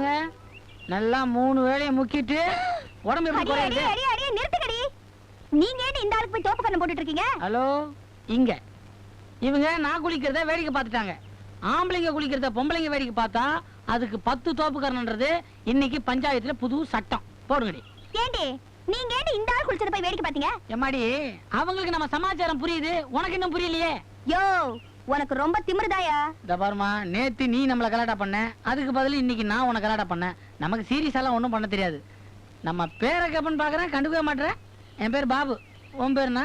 வாங்க. நல்லா 3 வேளையை முக்கிட்டு உடம்பு எப்படி குறையுது? நிறுத்துக்கடி. நீங்க ஏன் இந்த ஆளுக்கு போய் தோப்பு கண்ணம் போட்டுட்டு இருக்கீங்க? ஹலோ, இங்க இவங்க நான் குளிக்கிறத வேடிக்கை பார்த்துட்டாங்க. ஆம்பளைங்க குளிக்கிறத பொம்பளைங்க வேடிக்கை பார்த்தா அதுக்கு 10 தோப்பு கரணன்றது இன்னைக்கு பஞ்சாயத்துல புது சட்டம் போடுங்கடி. ஏண்டி நீங்க ஏன் இந்த ஆள் குளிச்சத போய் வேடிக்கை பாத்தீங்க? எம்மாடி, அவங்களுக்கு நம்ம சமாச்சாரம் புரியுது, உனக்கு இன்னும் புரியலையே. யோ, உனக்கு ரொம்ப திமிருதாயா? இந்த பாருமா, நேத்து நீ நம்மள கலாட்டா பண்ண, அதுக்கு பதில் இன்னைக்கு நான் உனக்கு கலாட்டா பண்ணேன். நமக்கு சீரியஸாலாம் ஒன்றும் பண்ண தெரியாது. நம்ம பேரை கப்பன் பாக்குறேன், கண்டுக்கவே மாட்டேன். என் பேர் பாபு, உன் பேருனா?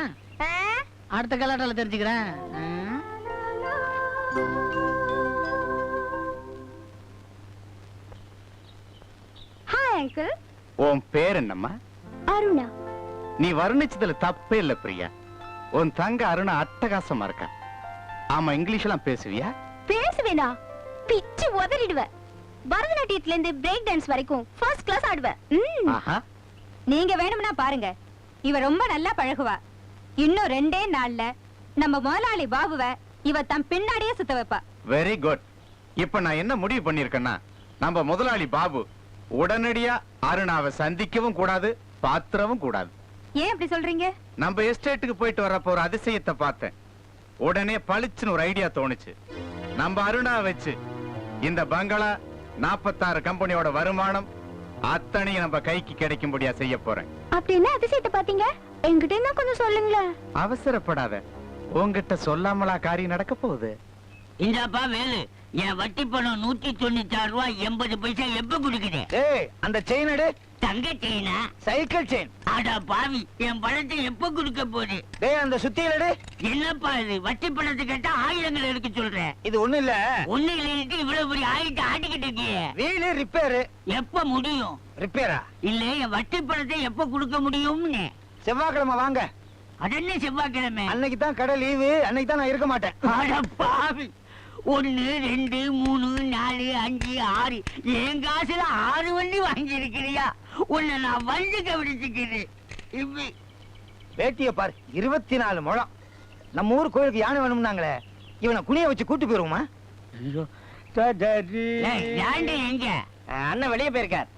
அடுத்த கலாட்டால தெரிஞ்சுக்கிறேன். Hi uncle. உன் பேர் என்னம்மா? அருணா. நீ வர்ணிச்சதுல தப்பே இல்ல பிரியா. உன் தங்க அருணா அட்டகாசமா இருக்கா. ஆமா, இங்கிலீஷ் எல்லாம் பேசுவியா? பேசுவேனா? பிச்சு உதறிடுவேன். பரதநாட்டியத்துல இருந்து பிரேக் டான்ஸ் வரைக்கும் ஃபர்ஸ்ட் கிளாஸ் ஆடுவேன். நீங்க வேணும்னா பாருங்க, இவ ரொம்ப நல்லா பழகுவா. இன்னும் 2 நாள்ல நம்ம முதலாளி பாபுவ இவ தம் பின்னாடியே சுத்த வைப்பா. Very good. இப்ப நான் என்ன முடிவு பண்ணிருக்கேன்னா, நம்ம முதலாளி பாபு உடனடியா அருணாவை சந்திக்கவும் கூடாது, பாத்திரவும் கூடாது. ஏன் அப்படி சொல்றீங்க? நம்ம எஸ்டேட்டுக்கு போயிட்டு வரப்போ ஒரு அதிசயத்தை பார்த்தேன். உடனே பளிச்சுன்னு ஒரு ஐடியா தோணுச்சு. நம்ம அருணா வச்சு இந்த பங்களா 46 கம்பெனியோட வருமானம் அத்தனையும் நம்ம கைக்கு கிடைக்கும்படியா செய்ய போறேன். அப்படின்னா அதிசயத்தை பாத்தீங்க? என்கிட்ட என்ன கொஞ்சம் சொல்லுங்களேன். அவசரப்படாத, உன்கிட்ட சொல்லாமலா காரியம் நடக்க போகுது. இந்தாப்பா வேலு, என் வட்டி பணம் 196 ரூபாய் 80 பைசா எப்ப குடுக்குது? அந்த செயின் எடு. தங்க செயினா? Cycle chain. அட பாவி, என் பணத்தை எப்ப குடுக்க போது? அந்த சுத்தியல் எடு. என்னப்பா இது, வட்டி பணத்தை கேட்டா ஆயிரங்கள் எடுக்க சொல்றேன். இது ஒண்ணு இல்ல. ஒண்ணு இல்லைட்டு இவ்வளவு பெரிய ஆயிரத்தை ஆட்டிக்கிட்டு இருக்கியே. Wheel repair. எப்ப முடியும்? ரிப்பேரா? இல்ல, என் வட்டி பணத்தை எப்ப குடுக்க முடியும்னு. செவ்வாய்க்கிழமை வாங்க. அது என்ன செவ்வாய்க்கிழமை? அன்னைக்கு தான் கடை லீவு, அன்னைக்கு தான் நான் இருக்க மாட்டேன். அட பாவி, 1 2 3 4 5 6 என் காசுல 6 வண்டி வாங்கி இருக்கிறியா? உன்னை நான் வண்டி கவனிச்சுக்கிறேன். வேட்டிய பாரு, 24 முழம். நம்ம ஊர் கோயிலுக்கு யானை வேணும்னாங்களே, இவனை குனிய வச்சு கூட்டு போயிருவோமா? எங்க அண்ணன் வெளியே போயிருக்கார்.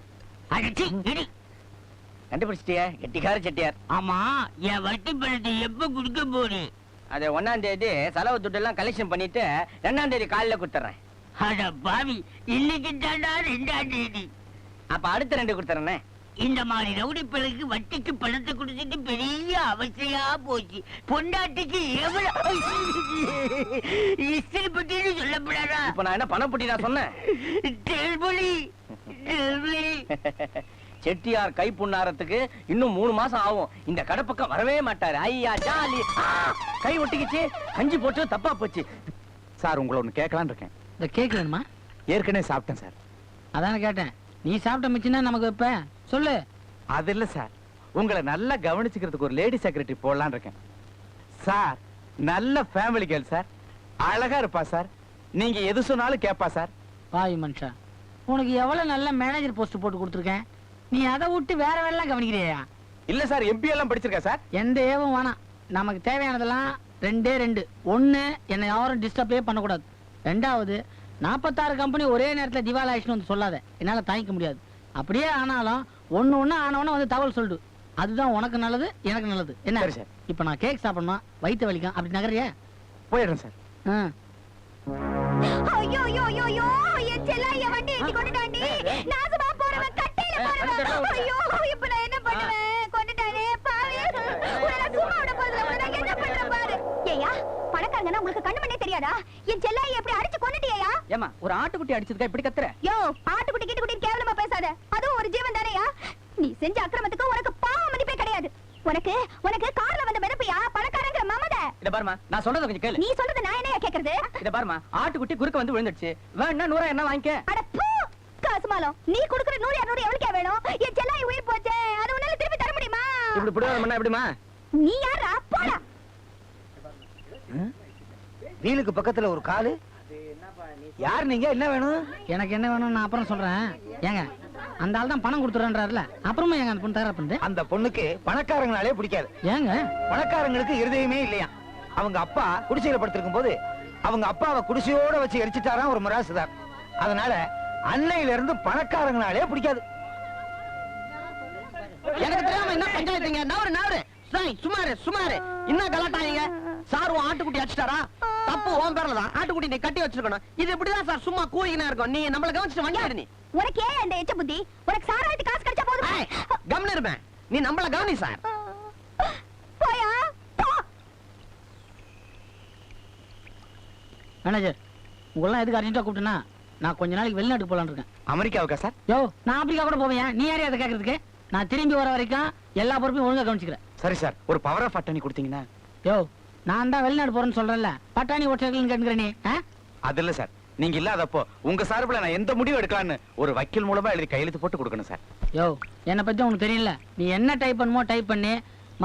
கண்டுபிடிச்சிட்டியா? கெட்டிக்கார செட்டியார். ஆமா, என் வட்டி பணத்தை எப்ப குடுக்க போறேன்? அது 1ஆம் தேதி செலவு துட்டு எல்லாம் கலெக்ஷன் பண்ணிட்டு 2ஆம் தேதி காலையில கொடுத்துறேன். அட பாவி, இன்னைக்கு தாண்டா 2ஆம் தேதி. அப்ப அடுத்த 2 கொடுத்துறேன். இந்த மாதிரி ரவுடி பிள்ளைக்கு வட்டிக்கு பணத்தை கொடுத்துட்டு பெரிய அவசியா போச்சு. பொண்டாட்டிக்கு எவ்வளவு இஸ்திரி பட்டின்னு சொல்லப்படாதா? இப்ப நான் என்ன பணம் பட்டி நான் சொன்னேன்? செட்டியார் கை புண்ணாரத்துக்கு இன்னும் 3 மாசம் ஆகும். இந்த கடை பக்கம் வரவே மாட்டாரு. ஐயா ஜாலி. கை ஒட்டிக்கிச்சு, கஞ்சி போட்டு தப்பா போச்சு. சார், உங்களை ஒண்ணு கேட்கலான்னு இருக்கேன். இந்த கேக் வேணுமா? ஏற்கனவே சாப்பிட்டேன் சார். அதான கேட்டேன். நீ சாப்பிட்ட மிச்சம்னா நமக்கு வைப்ப. சொல்லு. அது இல்ல சார், உங்களை நல்லா கவனிச்சுக்கிறதுக்கு ஒரு லேடி செக்ரட்டரி போடலான்னு இருக்கேன். சார், நல்ல ஃபேமிலி கேர்ள் சார், அழகா இருப்பா சார், நீங்க எது சொன்னாலும் கேட்பா சார். பாய் மனுஷா, உனக்கு எவ்வளவு நல்ல மேனேஜர் போஸ்ட் போட்டு கொடுத்துருக்கேன். நீ அதை விட்டு வேற வேலை கவனிக்கிறியா? இல்ல சார், எம்பி எல்லாம் படிச்சிருக்கா சார். எந்த ஏவும் வேணாம். நமக்கு தேவையானதெல்லாம் 2 ஒண்ணு, என்னை யாரும் டிஸ்டர்பே பண்ணக்கூடாது. 2வது, 46 கம்பெனி ஒரே நேரத்தில் திவால் ஆயிடுச்சுன்னு வந்து சொல்லாத, என்னால தாங்கிக்க முடியாது. அப்படியே ஆனாலும் ஒண்ணு ஆனவன வந்து தகவல் சொல்லிடு. அதுதான் உனக்கு நல்லது, எனக்கு நல்லது. என்ன சார்? இப்ப நான் கேக் சாப்பிடணும், வயிற்று வலிக்கும். அப்படி நகரியா? போயிடுறேன் சார். ஐயோ ஐயோ ஐயோ, என் செல்லாய வண்டி ஏத்தி கொண்டுட்டாண்டி. நாசமா போறவன் கட்டையில போறவன். ஐயோ, இப்ப நான் என்ன பண்ணுவேன்? கொண்டுட்டானே பாவி. உன்னை சும்மா விட போறதுல உன்னை நான் என்ன பண்றேன் பாரு. ஏயா, பணக்காரங்கன்னா உங்களுக்கு கண்ணு மண்ணே தெரியாதா? என் செல்லாய எப்படி அடிச்சு கொண்டுட்டியா? ஏமா, ஒரு ஆட்டுக்குட்டி அடிச்சதுக்கா இப்படி கத்துற? யோ, ஆட்டுக்குட்டி கிட்டுக்குட்டி கேவலமா பேசாத. அதுவும் ஒரு ஜீவன் தானேயா? நீ செஞ்ச அக்கிரமத்துக்கு உனக்கு பாவ மன்னிப்பே கிடையாது. உனக்கு கார்ல வந்த மிதப்பியா பணக்காரங்கிற மமத. இத பாருமா, நான் சொல்றத கொஞ்சம் கேளு. நீ சொல்றத நான் என்னையா கேக்குறது? இத பாருமா, ஆட்டுக்குட்டி குறுக்க வந்து விழுந்துடுச்சு. வேணா 100 என்ன வாங்கிக்க. அட பூ, காசுமாலம். நீ குடுக்குற 100 200 எவ்வளவுக்கே வேணும்? என் செல்லாய் உயிர் போச்சே, அது உன்னால திருப்பி தர முடியுமா? இப்படி புடிவாதம் பண்ணா எப்படிமா? நீ யாரா? போடா. வீலுக்கு பக்கத்துல ஒரு காலு. யார் நீங்க? என்ன வேணும்? எனக்கு என்ன வேணும் நான் அப்புறம் சொல்றேன். ஏங்க, அந்த ஆள் தான் பணம் கொடுத்துறான்றாருல, அப்புறமா ஏங்க அந்த பொண்ணு தயாரா பண்ணுது? அந்த பொண்ணுக்கு பணக்காரங்கனாலே பிடிக்காது. ஏங்க? பணக்காரங்களுக்கு இருதயமே இல்லையா. அவங்க அப்பா குடிசையில படுத்திருக்கும் போது அவங்க அப்பாவை குடிசையோட வச்சு எரிச்சிட்டாராம் ஒரு மிராசுதார். அதனால அன்னையில இருந்து பணக்காரங்கனாலே பிடிக்காது. எனக்கு தெரியாம என்ன பஞ்சாயத்துங்க? நவரு சுமாரு என்ன கலாட்டாங்க? சார் உன் ஆட்டுக்குட்டி அடிச்சிட்டாரா? தப்பு உன் பேர்ல தான். ஆட்டுக்குட்டி நீ கட்டி வச்சிருக்கணும். இது இப்படிதான் சார் சும்மா கூலிங்கனா இருக்கும். நீ நம்மள கவனிச்சுட்டு வண்டியாரு. நீ உனக்கு ஏன் அந்த எச்ச புத்தி? உனக்கு சாராயிட்டு காசு கிடைச்சா போதும். கவனம் இருப்பேன். நீ நம்மள கவனி சார். போயா போ. மேனேஜர், உங்களெல்லாம் எதுக்கு அர்ஜென்ட்டா கூப்பிட்டேன்னா, நான் கொஞ்ச நாளைக்கு வெளிநாட்டுக்கு போலான்னு இருக்கேன். அமெரிக்காவுக்கா சார்? யோ, நான் ஆப்பிரிக்கா கூட போவேன். நீ யாரையும் அதை கேட்கறதுக்கு? நான் திரும்பி வர வரைக்கும் எல்லா பொறுப்பையும் ஒழுங்கா கவனிச்சுக்கிறேன். சரி சார், ஒரு பவர் ஆஃப் அட்டர்னி கொடுத்தீங்கன்னா. யோ, நான் தான் வெளிநாடு போறேன்னு சொல்றேன்ல, பட்டாணி ஓட்டல்னு கேட்கிறேன் நீ. அது இல்ல சார், நீங்க இல்லாதப்போ உங்க சார்பில் நான் எந்த முடிவு எடுக்கலான்னு ஒரு வக்கீல் மூலமா எழுதி கையெழுத்து போட்டு கொடுக்கணும் சார். யோ, என்னை பத்தி உனக்கு தெரியல. நீ என்ன டைப் பண்ணுமோ டைப் பண்ணி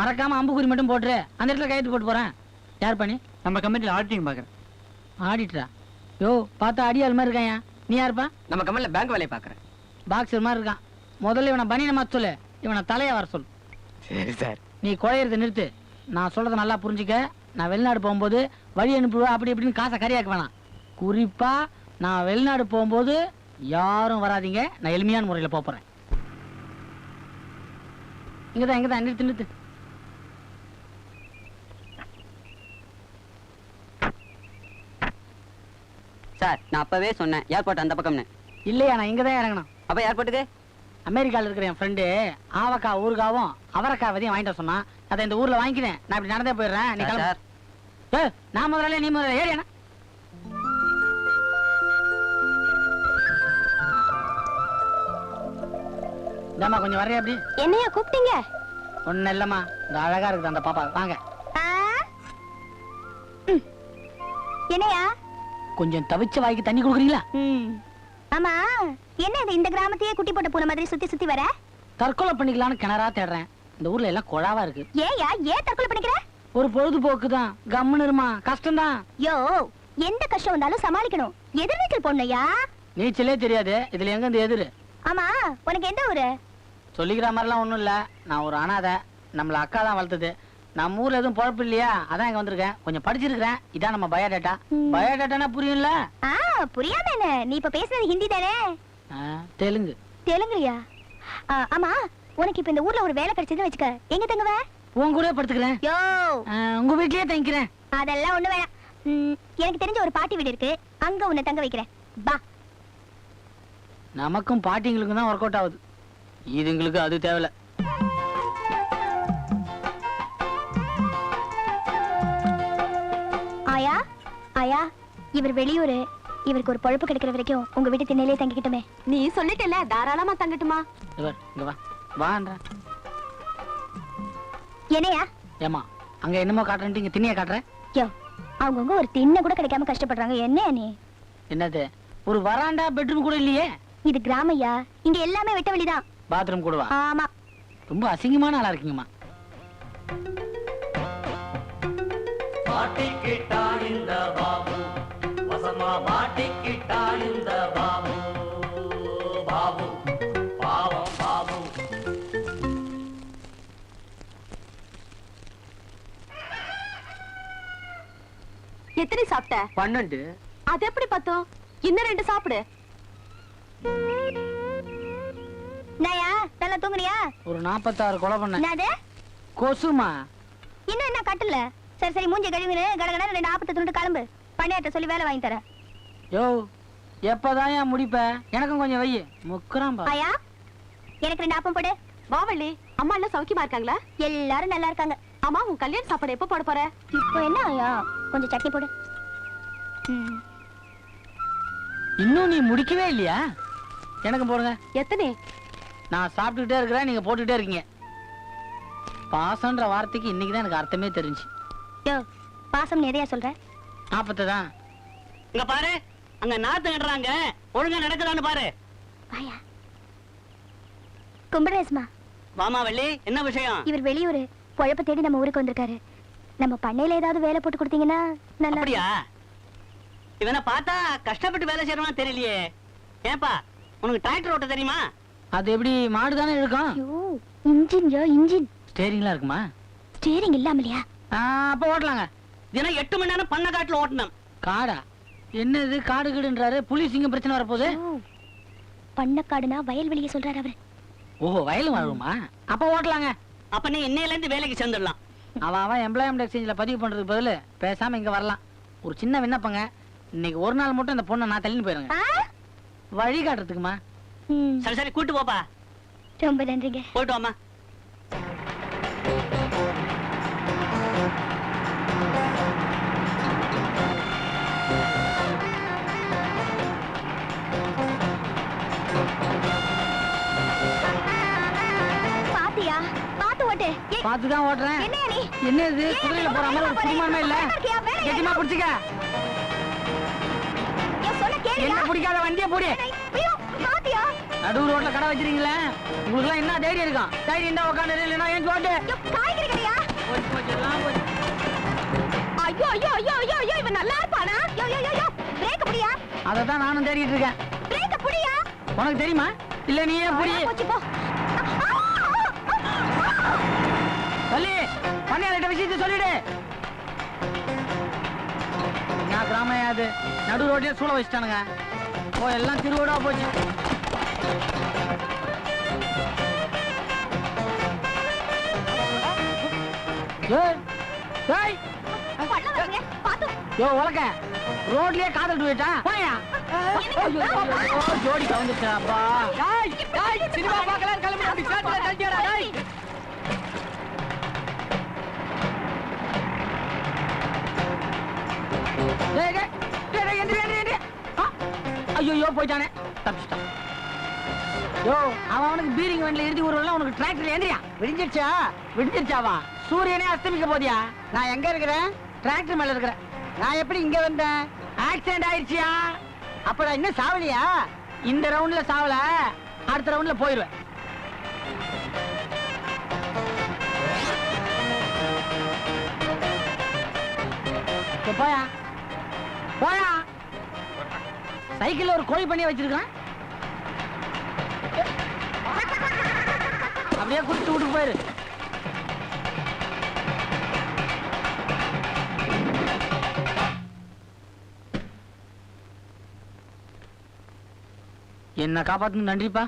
மறக்காம அம்புக்குறி மட்டும் போட்டுரு. அந்த இடத்துல கையெழுத்து போட்டு போறேன். யார் பண்ணி? நம்ம கம்பெனில ஆடிட்டிங் பாக்குறேன். ஆடிட்டரா? யோ, பார்த்தா அடியாள் மாதிரி இருக்காயா. நீ யாருப்பா? நம்ம கம்பெனில பேங்க் வேலையை பாக்குறேன். பாக்ஸர் மாதிரி இருக்கான். முதல்ல இவனை பனியனை மாத்த சொல்லு, இவனை தலைய வர சொல்லு. சரி சார். நீ குழையறத நிறுத்து. நான் சொல்றத நல்லா புரிஞ்சுக்க. நான் வெளிநாடு போகும்போது வழி அனுப்புவேன் அப்படி இப்படின்னு காசை கரியாக்க வேணாம். குறிப்பா நான் வெளிநாடு போகும்போது யாரும் வராதீங்க. நான் எளிமையான முறையில் போறேன். இங்கதான் நிறுத்து. சார், நான் அப்பவே சொன்னேன் ஏர்போர்ட் அந்த பக்கம்னு. இல்லையா, நான் இங்கதான் இறங்கணும். அப்ப ஏர்போர்ட்டுக்கு அமெரிக்கால இருக்கிற என் ஃப்ரெண்டு ஆவக்காய் ஊறுகாவும் அவரக்காய் விதையும் வாங்கிட்டு சொன்னான். அதை இந்த ஊர்ல வாங்கிக்கிறேன். நான் இப்படி நடந்தே போயிடுறேன். நீ கிளம்பு. சார், ஏய், நான் முதல்ல நீ முதல்ல ஏறியா? இந்தாம்மா, கொஞ்சம் வரையா அப்படி? என்னையா கூப்பிட்டீங்க? ஒண்ணு இல்லம்மா, இந்த அழகா இருக்குது அந்த பாப்பா. வாங்க. என்னையா? கொஞ்சம் தவிச்ச வாய்க்கு தண்ணி கொடுக்குறீங்களா? ஆமா, என்ன இது இந்த கிராமத்தையே குட்டி போட்ட பூனை மாதிரி சுத்தி சுத்தி வர? தற்கொலை பண்ணிக்கலான்னு கிணறா தேடுறேன். இந்த ஊர்ல எல்லாம் குழாவா இருக்கு. ஏயா ஏன் தற்கொலை பண்ணிக்கிற? ஒரு பொழுதுபோக்கு தான். கம்முன்னு இருமா, கஷ்டம் தான். யோ, எந்த கஷ்டம் வந்தாலும் சமாளிக்கணும். எதிர்நீச்சல் போடணும்யா. நீச்சலே தெரியாது, இதுல எங்க இருந்து எதிரு? ஆமா, உனக்கு எந்த ஊரு? சொல்லிக்கிற மாதிரிலாம் ஒண்ணும் இல்ல. நான் ஒரு அனாதை. நம்மள அக்கா தான் வளர்த்தது. நம்ம ஊர்ல எதுவும் பொழப்பு இல்லையா, அதான் இங்க வந்திருக்கேன். கொஞ்சம் படிச்சிருக்கிறேன். இதான் நம்ம பயோடேட்டா. பயோடேட்டானா புரியும்ல? புரியாம என்ன? நீ இப்ப பேசுறது ஹிந்தி தானே? தெலுங்கு. தெலுங்குயா? ஆமா, உனக்கு இப்ப இந்த ஊர்ல ஒரு வேலை கிடைச்சதுன்னு வச்சுக்க, எங்க தங்குவ? உன் கூட படுத்துக்கிறேன். யோ, உங்க வீட்லயே தங்கிக்கிறேன். அதெல்லாம் ஒண்ணு வேணாம். எனக்கு தெரிஞ்ச ஒரு பாட்டி வீடு இருக்கு, அங்க உன்னை தங்க வைக்கிறேன். பா. நமக்கும் பாட்டிங்களுக்கும் தான் ஒர்க் அவுட் ஆகுது. இதுங்களுக்கு அது தேவையில்ல. ஆயா, ஆயா, இவர் வெளியூரு. இவருக்கு ஒரு பொழப்பு கிடைக்கிற வரைக்கும் உங்க வீட்டு திண்ணையிலே தங்கிக்கிட்டுமே. நீ சொல்லிட்டல, தாராளமா தங்கட்டுமா? இங்க வா, வான்றா. என்னையா? ஏமா, அங்க என்னமோ காட்டுறேன்ட்டு இங்க திண்ணைய காட்டுற? யோ, அவங்கவுங்க ஒரு திண்ணை கூட கிடைக்காம கஷ்டப்படுறாங்க. என்ன நீ? என்னது, ஒரு வராண்டா பெட்ரூம் கூட இல்லையே? இது கிராமையா, இங்க எல்லாமே வெட்ட வெளிதான். பாத்ரூம் கூடவா? ஆமா. ரொம்ப அசிங்கமான ஆளா இருக்கீங்கம்மா. எத்தனை சாப்பிட்ட? 12. அது எப்படி பத்தும்? இன்னும் 2 சாப்பிடு. நாயா, நல்லா தூங்குறியா? ஒரு 46 கொலை பண்ண. என்னது? கொசுமா? இன்னும் என்ன கட்டல? சரி சரி, மூஞ்சி கழுவினு கடகடா 2 ஆப்பத்தை துண்டு கிளம்பு. பண்ணியாட்ட சொல்லி வேலை வாங்கி தரேன். யோ, எப்பதான் ஏன் முடிப்ப? எனக்கும் கொஞ்சம் வை. முக்குறான் பா. ஆயா, எனக்கு 2 ஆப்பம் போடு. வாவள்ளி, அம்மா எல்லாம் சௌக்கியமா இருக்காங்களா? எல்லாரும் நல்லா இருக்காங்க. அம்மா, உன் கல்யாண சாப்பாடு எப்ப போட போற? இப்போ என்ன ஆயா, கொஞ்சம் சட்னி போடு. இன்னும் நீ முடிக்கவே இல்லையா? எனக்கு போடுங்க. எத்தனை? நான் சாப்பிட்டுக்கிட்டே இருக்கிறேன், நீங்க போட்டுக்கிட்டே இருக்கீங்க. பாசம்ன்ற வார்த்தைக்கு இன்னைக்குதான் எனக்கு அர்த்தமே தெரிஞ்சு. யோ, பாசம் எதையா சொல்ற? 40 தான். இங்க பாரு, அங்க நாத்து நடுறாங்க. ஒழுங்கா நடக்குதான்னு பாரு. ஆயா, கும்பிடுறேஸ்மா. வாமா வள்ளி, என்ன விஷயம்? இவர் வெளியூரு, பொழப்ப தேடி நம்ம ஊருக்கு வந்திருக்காரு. நம்ம பண்ணையில ஏதாவது வேலை போட்டு கொடுத்தீங்கன்னா நல்லா. அப்படியா? இவனை பார்த்தா கஷ்டப்பட்டு வேலை செய்யறவனா தெரியலையே. ஏன்பா, உனக்கு டிராக்டர் ஓட்ட தெரியுமா? அது எப்படி, மாடு தானே இருக்கும். ஐயோ, இன்ஜின் யோ, இன்ஜின். ஸ்டேரிங்லாம் இருக்குமா? ஸ்டீரிங் இல்லாமலையா? அப்ப ஓட்டலாங்க. தினம் 8 மணி நேரம் பண்ண காட்டுல ஓட்டணும். காடா? என்னது காடு கீடுன்றாரு? புலி சிங்கம் பிரச்சனை வரப்போகுது. பண்ணக்காடுனா வயல்வெளியை சொல்றாரு அவரு. ஓஹோ வயலும் வருமா? அப்ப ஓட்டலாங்க. அப்ப நீ இன்னையில இருந்து வேலைக்கு சேர்ந்துடலாம். அவன் எம்ப்ளாய்மெண்ட் எக்ஸ்சேஞ்சில் பதிவு பண்றதுக்கு பதில் பேசாம இங்க வரலாம். ஒரு சின்ன விண்ணப்பங்க. இன்னைக்கு ஒரு நாள் மட்டும் இந்த பொண்ணை நான் தள்ளின்னு போயிருங்க. வழி காட்டுறதுக்குமா? சரி சரி கூட்டு போப்பா. ரொம்ப நன்றிங்க. போயிட்டு வாமா. பாத்தியா? பாத்து ஓட்டு. பார்த்துதான் ஓட்டுறேன். என்னையா நீ? என்ன இது குதிரையில போற மாதிரி ஒரு குடிமானமே இல்ல. கெட்டிமா பிடிச்சிக்க. சொல்ல கேளுடா. என்ன பிடிக்காத வண்டியை போடி. ஐயோ பாத்தியா? நடு ரோட்ல கடை வச்சிருக்கீங்களே, உங்களுக்கு என்ன தைரியம் இருக்கும்? தைரியம் இருந்தா உட்காந்து இல்லைன்னா ஏன் ஓட்டு. காய்கறி கடையா? போச்சு போச்சு எல்லாம் போச்சு. ஐயோ ஐயோ ஐயோ ஐயோ ஐயோ இவன் நல்லா இருப்பானா? ஐயோ ஐயோ ஐயோ பிரேக் புடியா? அதை தான் நானும் தேடிட்டு இருக்கேன். பிரேக் புடியா? உனக்கு தெரியுமா? இல்ல நீயே புடி. போச்சு போ. சொல்லி பண்ணியாரிட்ட விஷயத்தை சொல்லிடு. நான் கிராமம் அது நடு ரோட்லயே சூழ வச்சுட்டானுங்க. ஓ எல்லாம் திருவோடா போச்சு. ஏய் ஏய் பண்ண வரங்க. பாத்து. யோ உலக ரோட்லயே காதல் போயிட்டா போயா. ஜோடி கவுந்துட்டாப்பா. டேய் டேய் சினிமா பார்க்கலாம் கிளம்பி அப்படி சேத்துல தள்ளிடா டேய். டேய் டேய் டேய் எந்திரி எந்திரி எந்திரி. ஐயோ போயிட்டானே. தப்பிச்சிட்டான். யோ அவனுக்கு பீரிங் வண்டில இறுதி ஊர்வலம் உனக்கு டிராக்டர்ல ஏந்திரியா? விடிஞ்சிருச்சா? விடிஞ்சிருச்சாவா? சூரியனே அஸ்தமிக்க போதியா? நான் எங்க இருக்கிறேன்? டிராக்டர் மேல இருக்கிறேன். நான் எப்படி இங்க வந்தேன்? ஆக்சிடென்ட் ஆயிடுச்சியா? அப்ப நான் இன்னும் சாவலியா? இந்த ரவுண்ட்ல சாவல, அடுத்த ரவுண்ட்ல போயிருவேன். போயா போயா. சைக்கிள்ல ஒரு கோழி பண்ணிய வச்சிருக்கான். அப்படியே குடிச்சு விட்டு போயிரு. என்ன காப்பாத்துன்னு நன்றிப்பா.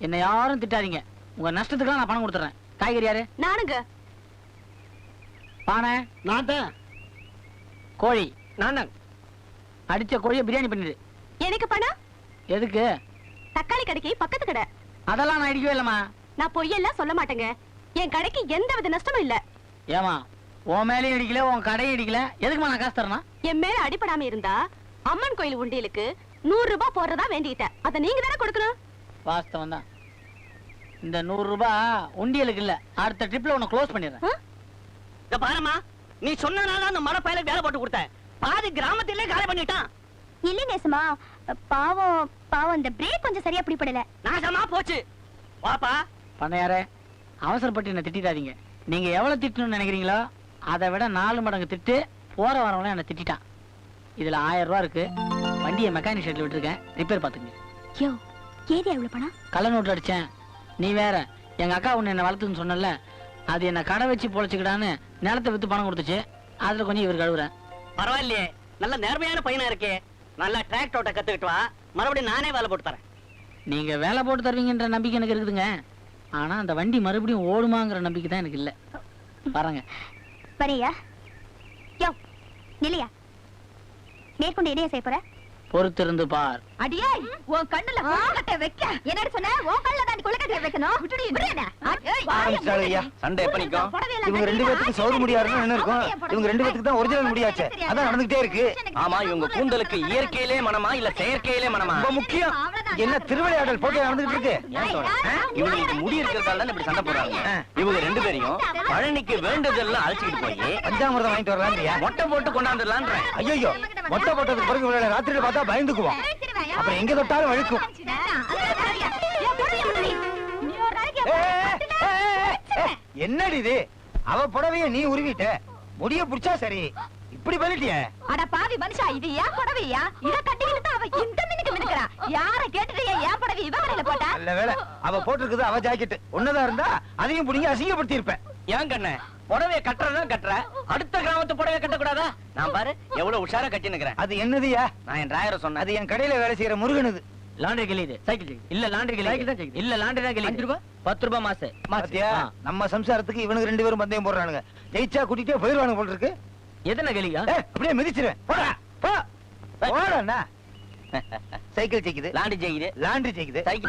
என்ன யாரும் திட்டாதீங்க. உங்க நஷ்டத்துக்கு நான் பணம் கொடுத்துறேன். காய்கறி யாரு? நானுங்க. பானை நான் கோழி நான் அடிச்ச கோழியை பிரியாணி பண்ணிடு. எனக்கு பணம் எதுக்கு? தக்காளி கடைக்கு பக்கத்து கடை. அதெல்லாம் நான் அடிக்கவே இல்லம்மா. நான் பொய்யெல்லாம் சொல்ல மாட்டேங்க. என் கடைக்கு எந்த வித நஷ்டமும் இல்ல. ஏமா உன் மேலேயும் அடிக்கல, உன் கடையும் அடிக்கல, எதுக்குமா நான் காசு தரணும்? என் மேல அடிபடாம இருந்தா அம்மன் கோயில் உண்டியலுக்கு 100 ரூபாய் போடுறதா வேண்டிட்டேன். அத நீங்க தானே கொடுக்கணும். வாஸ்தவம் தான். இந்த 100 ரூபாய் உண்டியலுக்கு இல்ல, அடுத்த ட்ரிப்ல உன்னை க்ளோஸ் பண்ணிடுறேன். இத பாருமா, நீ சொன்னனால அந்த மலை பயலுக்கு வேலை போட்டு கொடுத்த. பாதி கிராமத்திலே காலி பண்ணிட்டான். இல்ல நேசமா, பாவம் பாவம் இந்த பிரேக் கொஞ்சம் சரியா பிடிபடல. நாசமா போச்சு. வாப்பா. பண்ணையாரே, அவசரப்பட்டு என்ன திட்டாதீங்க. நீங்க எவ்வளவு திட்டணும்னு நினைக்கிறீங்களோ அதை விட 4 மடங்கு திட்டு போற வரவங்கள என்ன திட்டான். இதுல 1000 ரூபாய் இருக்கு. வண்டியை மெக்கானிக் ஷெட்ல விட்டுருக்கேன், ரிப்பேர் பாத்துங்க. யோ ஏது எவ்வளவு பணம்? கள்ள நோட்டு அடிச்சேன். நீ வேற, எங்க அக்கா ஒண்ணு என்ன வளர்த்துன்னு சொன்னல, அது என்ன கடை வச்சு பொழைச்சுக்கிடான்னு நிலத்தை வித்து பணம் கொடுத்துச்சு. அதுல கொஞ்சம் இவர் கழுவுறேன். பரவாயில்லையே, நல்ல நேர்மையான பையனா இருக்கே. நல்லா டிராக்டர் ஓட்ட கத்துக்கிட்டு வா, மறுபடியும் நானே வேலை போட்டு தரேன். நீங்க வேலை போட்டு தருவீங்கன்ற நம்பிக்கை எனக்கு இருக்குதுங்க. ஆனா அந்த வண்டி மறுபடியும் ஓடுமாங்கிற நம்பிக்கை தான் எனக்கு இல்ல. பாருங்க வரையா? யோ நிலையா, மேற்கொண்டு என்ன செய்ய போற? பொறுத்திருந்து பார். அடியே உன் கண்ணுல கொள்ளக்கட்டை வைக்க. என்னடி சொன்ன? உன் கண்ணுல தான் கொள்ளக்கட்டை வைக்கணும். விட்டுடி விடுறேனே. ஆரம்பிச்சாங்கய்யா. சண்டை எப்ப நிக்கும்? இவங்க ரெண்டு பேத்துக்கு சௌடு முடியாதுன்னு என்ன இருக்கும்? இவங்க ரெண்டு பேத்துக்கு தான் ஒரிஜினல் முடியாச்சே. அதான் நடந்துட்டே இருக்கு. ஆமா, இவங்க கூந்தலுக்கு இயற்கையிலே மனமா இல்ல செயற்கையிலே மனமா? ரொம்ப முக்கியம். என்ன திருவிளையாடல் போட்டி நடந்துட்டு இருக்கு. ஏன் சொல்றேன்? இவங்க இந்த முடி இருக்கிறதால தான் இப்படி சண்டை போடுறாங்க. இவங்க ரெண்டு பேரையும் பழனிக்கு வேண்டுதெல்லாம் அழைச்சிட்டு போய் பஞ்சாமிரதம் வாங்கிட்டு வரலாம்ன்றியா? மொட்டை போட்டு கொண்டாந்துடலான்றேன். ஐயோ, மொட்டை போட்டதுக்கு பிறகு ராத்திரியில பார்த்தா பயந்துக்குவோம். அப்புறம் எங்க தொட்டாலும் வழுக்கும். என்னடி இது? அவ புடவைய நீ உருவிட்ட, முடிய புடிச்சா சரி, இப்படி பண்ணிட்டிய? அட பாவி மனுஷா, இது ஏன் புடவையா? இத கட்டிக்கிட்டு அவ இந்த மினுக்கு மினுக்குறா. யார கேட்டுட்டு ஏன் புடவை இவ கடையில போட்டா? நல்ல வேளை அவ போட்டிருக்குது அவ ஜாக்கெட். உன்னதா இருந்தா அதையும் புடிங்க அசிங்கப்படுத்தி இருப்பேன். ஏன் கண்ணே, புடவைய கட்டுறதா கட்டுற அடுத்த கிராமத்து புடவைய கட்டக்கூடாதா? நான் பாரு எவ்வளவு உஷாரா கட்டி நிக்கிறேன். அது என்னதுயா? நான் என் டிராயரை சொன்னேன். அது என் கடையில வேலை செய்யற முருகனுது. லாண்டரி கிளியுது. சைக்கிள் இல்ல லாண்டரி கிளி. சைக்கிள் தான் சைக்கிள். இல்ல லாண்டரி தான் கிளி. 5 ரூபாய் 10 ரூபாய் மாசு. பாத்தியா? நம்ம சம்சாரத்துக்கு இவனுக்கு 2 பேரும் பந்தயம் போடுறானுங்க. ஜெயிச்சா கூட்டிட்டே போயிருவானுங்க போல இருக்கு. எத்தனை கிளியா? அப்படியே மிதிச்சிருவேன். போடா போ. போடா. சைக்கிள் ஜெயிக்குது, லாண்டி ஜெயிக்குது, லாண்டரி ஜெயிக்குது. சைக்கிள்